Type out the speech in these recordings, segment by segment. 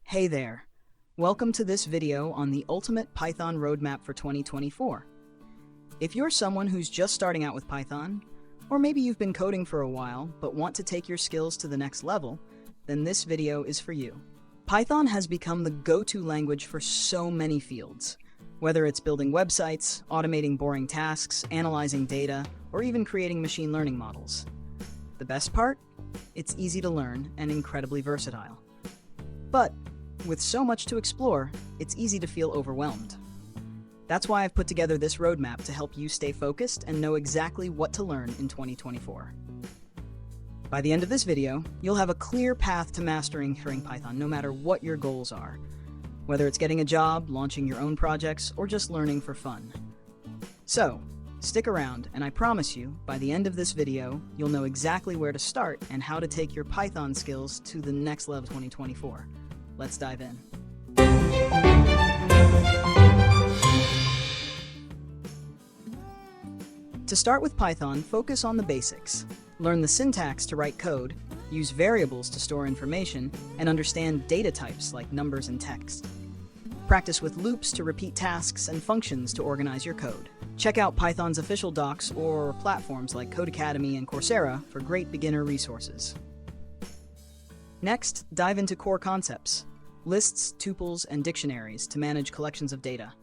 Hey there! Welcome to this video on the Ultimate Python Roadmap for 2024. If you're someone who's just starting out with Python, or maybe you've been coding for a while but want to take your skills to the next level, then this video is for you. Python has become the go-to language for so many fields, whether it's building websites, automating boring tasks, analyzing data, or even creating machine learning models. The best part? It's easy to learn and incredibly versatile. But with so much to explore, it's easy to feel overwhelmed. That's why I've put together this roadmap to help you stay focused and know exactly what to learn in 2024. By the end of this video, you'll have a clear path to mastering Python no matter what your goals are, whether it's getting a job, launching your own projects, or just learning for fun. So, stick around, and I promise you, by the end of this video, you'll know exactly where to start and how to take your Python skills to the next level 2024. Let's dive in. To start with Python, focus on the basics. Learn the syntax to write code, use variables to store information, and understand data types like numbers and text. Practice with loops to repeat tasks and functions to organize your code. Check out Python's official docs or platforms like Codecademy and Coursera for great beginner resources. Next, dive into core concepts: lists, tuples, and dictionaries to manage collections of data.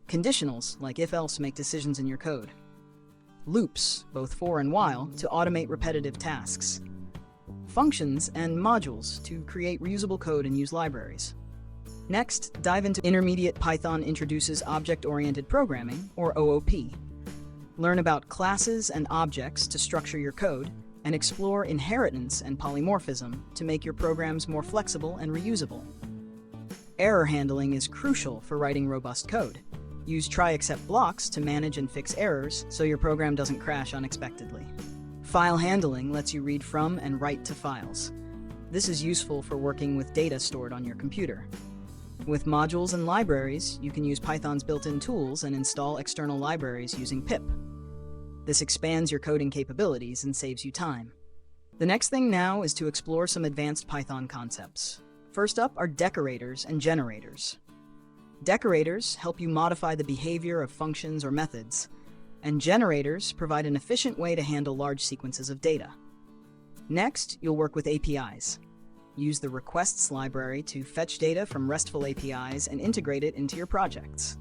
Conditionals, like if-else, make decisions in your code. Loops, both for and while, to automate repetitive tasks. Functions and modules to create reusable code and use libraries. Next, dive into Intermediate Python introduces Object-Oriented Programming, or OOP. Learn about classes and objects to structure your code, and explore inheritance and polymorphism to make your programs more flexible and reusable. Error handling is crucial for writing robust code. Use try-except blocks to manage and fix errors so your program doesn't crash unexpectedly. File handling lets you read from and write to files. This is useful for working with data stored on your computer. With modules and libraries, you can use Python's built-in tools and install external libraries using pip. This expands your coding capabilities and saves you time. The next thing now is to explore some advanced Python concepts. First up are decorators and generators. Decorators help you modify the behavior of functions or methods, and generators provide an efficient way to handle large sequences of data. Next, you'll work with APIs. Use the requests library to fetch data from RESTful APIs and integrate it into your projects.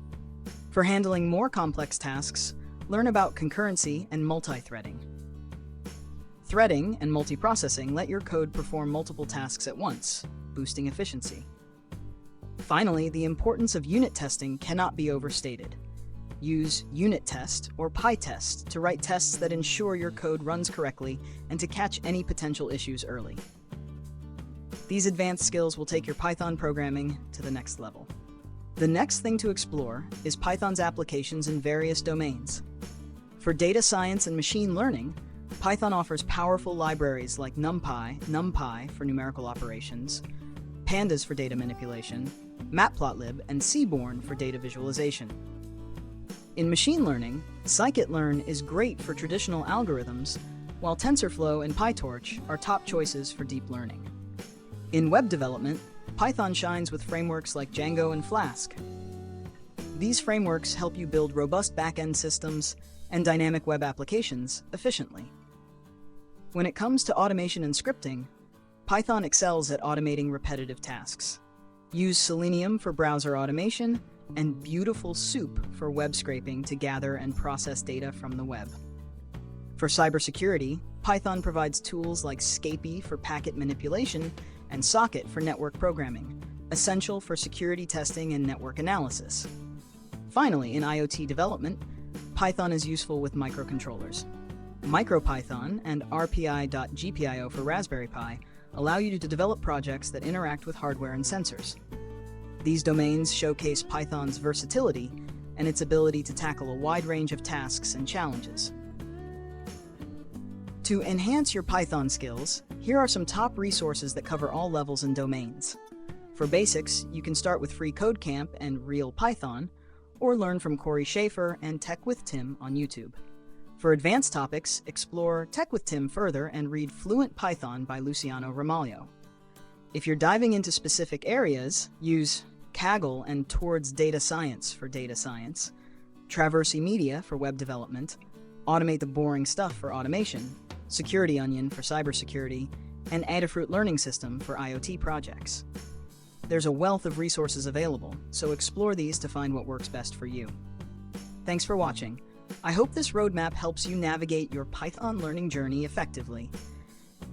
For handling more complex tasks, learn about concurrency and multi-threading. Threading and multiprocessing let your code perform multiple tasks at once, boosting efficiency. Finally, the importance of unit testing cannot be overstated. Use unit test or PyTest to write tests that ensure your code runs correctly and to catch any potential issues early. These advanced skills will take your Python programming to the next level. The next thing to explore is Python's applications in various domains. For data science and machine learning, Python offers powerful libraries like NumPy for numerical operations, Pandas for data manipulation, Matplotlib, and Seaborn for data visualization. In machine learning, scikit-learn is great for traditional algorithms, while TensorFlow and PyTorch are top choices for deep learning. In web development, Python shines with frameworks like Django and Flask. These frameworks help you build robust back-end systems and dynamic web applications efficiently. When it comes to automation and scripting, Python excels at automating repetitive tasks. Use Selenium for browser automation and Beautiful Soup for web scraping to gather and process data from the web. For cybersecurity, Python provides tools like Scapy for packet manipulation and Socket for network programming, essential for security testing and network analysis. Finally, in IoT development, Python is useful with microcontrollers. MicroPython and RPI.GPIO for Raspberry Pi allow you to develop projects that interact with hardware and sensors. These domains showcase Python's versatility and its ability to tackle a wide range of tasks and challenges. To enhance your Python skills, here are some top resources that cover all levels and domains. For basics, you can start with FreeCodeCamp and Real Python, or learn from Corey Schaefer and Tech with Tim on YouTube. For advanced topics, explore Tech with Tim further and read Fluent Python by Luciano Ramalho. If you're diving into specific areas, use Kaggle and Towards Data Science for data science, Traversy Media for web development, Automate the Boring Stuff for automation, Security Onion for cybersecurity, and Adafruit Learning System for IoT projects. There's a wealth of resources available, so explore these to find what works best for you. Thanks for watching. I hope this roadmap helps you navigate your Python learning journey effectively.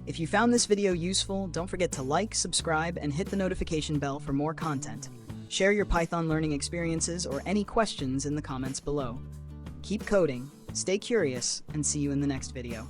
If you found this video useful, don't forget to like, subscribe, and hit the notification bell for more content. Share your Python learning experiences or any questions in the comments below. Keep coding, stay curious, and see you in the next video.